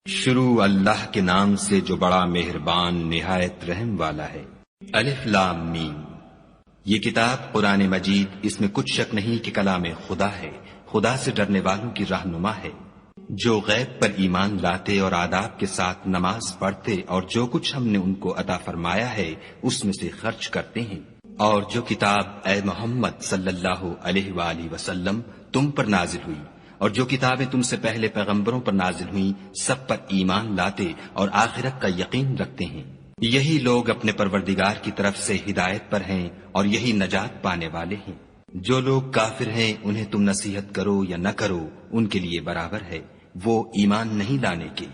شروع اللہ کے نام سے جو بڑا مہربان نہایت رحم والا ہے۔ الف لام میم۔ یہ کتاب قرآن مجید، اس میں کچھ شک نہیں کہ کلام خدا ہے، خدا سے ڈرنے والوں کی رہنما ہے، جو غیب پر ایمان لاتے اور آداب کے ساتھ نماز پڑھتے اور جو کچھ ہم نے ان کو عطا فرمایا ہے اس میں سے خرچ کرتے ہیں، اور جو کتاب اے محمد صلی اللہ علیہ وآلہ وسلم تم پر نازل ہوئی اور جو کتابیں تم سے پہلے پیغمبروں پر نازل ہوئیں سب پر ایمان لاتے اور آخرت کا یقین رکھتے ہیں، یہی لوگ اپنے پروردگار کی طرف سے ہدایت پر ہیں اور یہی نجات پانے والے ہیں۔ جو لوگ کافر ہیں انہیں تم نصیحت کرو یا نہ کرو ان کے لیے برابر ہے، وہ ایمان نہیں لانے کے۔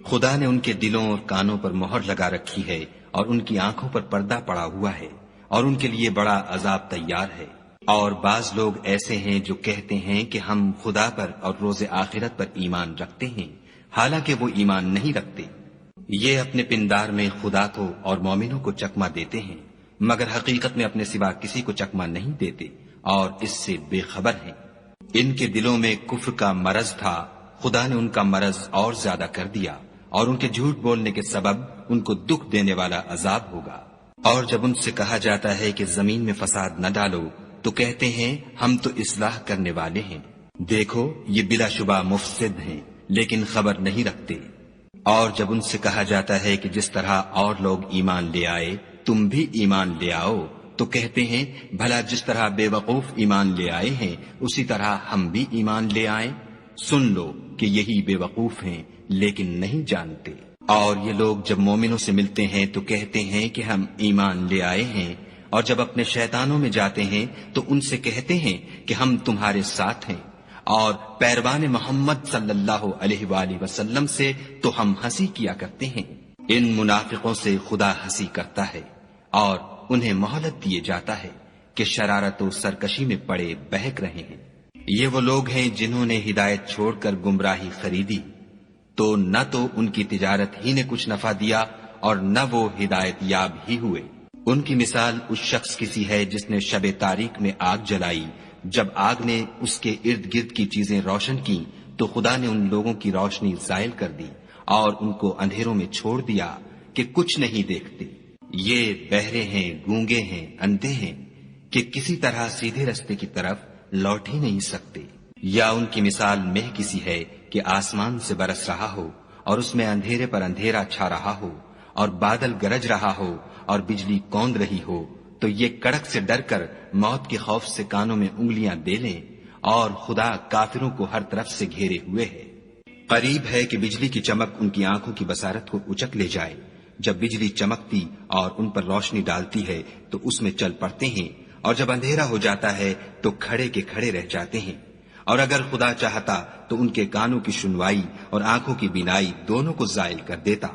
خدا نے ان کے دلوں اور کانوں پر مہر لگا رکھی ہے اور ان کی آنکھوں پر پردہ پڑا ہوا ہے اور ان کے لیے بڑا عذاب تیار ہے۔ اور بعض لوگ ایسے ہیں جو کہتے ہیں کہ ہم خدا پر اور روز آخرت پر ایمان رکھتے ہیں، حالانکہ وہ ایمان نہیں رکھتے۔ یہ اپنے پندار میں خدا کو اور مومنوں کو چکمہ دیتے ہیں، مگر حقیقت میں اپنے سوا کسی کو چکمہ نہیں دیتے اور اس سے بے خبر ہیں۔ ان کے دلوں میں کفر کا مرض تھا، خدا نے ان کا مرض اور زیادہ کر دیا اور ان کے جھوٹ بولنے کے سبب ان کو دکھ دینے والا عذاب ہوگا۔ اور جب ان سے کہا جاتا ہے کہ زمین میں فساد نہ ڈالو تو کہتے ہیں ہم تو اصلاح کرنے والے ہیں، دیکھو یہ بلا شبہ مفسد ہیں لیکن خبر نہیں رکھتے۔ اور جب ان سے کہا جاتا ہے کہ جس طرح اور لوگ ایمان لے آئے تم بھی ایمان لے آؤ تو کہتے ہیں بھلا جس طرح بے وقوف ایمان لے آئے ہیں اسی طرح ہم بھی ایمان لے آئیں، سن لو کہ یہی بے وقوف ہیں لیکن نہیں جانتے۔ اور یہ لوگ جب مومنوں سے ملتے ہیں تو کہتے ہیں کہ ہم ایمان لے آئے ہیں، اور جب اپنے شیطانوں میں جاتے ہیں تو ان سے کہتے ہیں کہ ہم تمہارے ساتھ ہیں، اور پیروان محمد صلی اللہ علیہ وآلہ وسلم سے تو ہم ہنسی کیا کرتے ہیں۔ ان منافقوں سے خدا ہنسی کرتا ہے اور انہیں مہلت دیے جاتا ہے کہ شرارت و سرکشی میں پڑے بہک رہے ہیں۔ یہ وہ لوگ ہیں جنہوں نے ہدایت چھوڑ کر گمراہی خریدی، تو نہ تو ان کی تجارت ہی نے کچھ نفع دیا اور نہ وہ ہدایت یاب ہی ہوئے۔ ان کی مثال اس شخص کی سی ہے جس نے شب تاریک میں آگ جلائی، جب آگ نے اس کے ارد گرد کی چیزیں روشن کی تو خدا نے ان لوگوں کی روشنی زائل کر دی اور ان کو اندھیروں میں چھوڑ دیا کہ کچھ نہیں دیکھتے۔ یہ بہرے ہیں، گونگے ہیں، اندھے ہیں کہ کسی طرح سیدھے رستے کی طرف لوٹ ہی نہیں سکتے۔ یا ان کی مثال مہ کسی ہے کہ آسمان سے برس رہا ہو اور اس میں اندھیرے پر اندھیرا چھا رہا ہو اور بادل گرج رہا ہو اور بجلی کوند رہی ہو، تو یہ کڑک سے ڈر کر موت کے خوف سے کانوں میں انگلیاں دے لیں، اور خدا کافروں کو ہر طرف سے گھیرے ہوئے ہے۔ قریب ہے کہ بجلی کی چمک ان کی آنکھوں کی بصارت کو اچک لے جائے۔ جب بجلی چمکتی اور ان پر روشنی ڈالتی ہے تو اس میں چل پڑتے ہیں، اور جب اندھیرا ہو جاتا ہے تو کھڑے کے کھڑے رہ جاتے ہیں۔ اور اگر خدا چاہتا تو ان کے کانوں کی سنوائی اور آنکھوں کی بینائی دونوں کو زائل کر دیتا،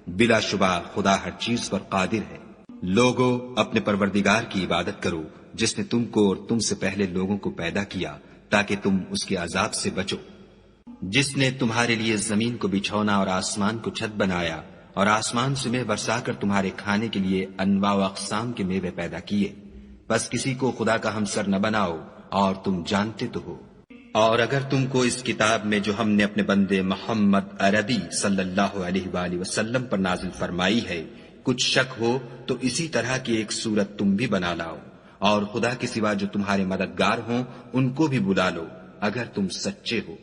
بلا شبہ خدا ہر چیز پر قادر ہے۔ لوگو اپنے پروردگار کی عبادت کرو جس نے تم کو اور تم سے پہلے لوگوں کو پیدا کیا تاکہ تم اس کے عذاب سے بچو، جس نے تمہارے لیے زمین کو بچھونا اور آسمان کو چھت بنایا اور آسمان سے میوہ برسا کر تمہارے کھانے کے لیے انواع و اقسام کے میوے پیدا کیے، بس کسی کو خدا کا ہمسر نہ بناؤ اور تم جانتے تو ہو۔ اور اگر تم کو اس کتاب میں جو ہم نے اپنے بندے محمد عربی صلی اللہ علیہ وآلہ وسلم پر نازل فرمائی ہے کچھ شک ہو تو اسی طرح کی ایک صورت تم بھی بنا لاؤ، اور خدا کے سوا جو تمہارے مددگار ہوں ان کو بھی بلا لو اگر تم سچے ہو۔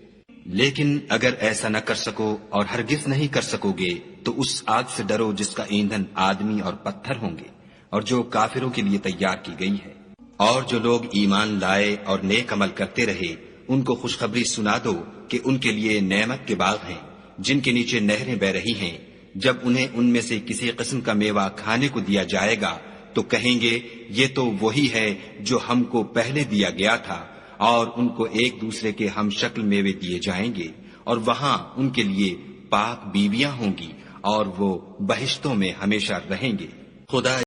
لیکن اگر ایسا نہ کر سکو اور ہرگز نہیں کر سکو گے تو اس آگ سے ڈرو جس کا ایندھن آدمی اور پتھر ہوں گے اور جو کافروں کے لیے تیار کی گئی ہے۔ اور جو لوگ ایمان لائے اور نیک عمل کرتے رہے ان کو خوشخبری سنا دو کہ ان کے لیے نعمت کے باغ ہیں جن کے نیچے نہریں بہ رہی ہیں، جب انہیں ان میں سے کسی قسم کا میوہ کھانے کو دیا جائے گا تو کہیں گے یہ تو وہی ہے جو ہم کو پہلے دیا گیا تھا، اور ان کو ایک دوسرے کے ہم شکل میوے دیے جائیں گے، اور وہاں ان کے لیے پاک بیویاں ہوں گی اور وہ بہشتوں میں ہمیشہ رہیں گے۔ خدا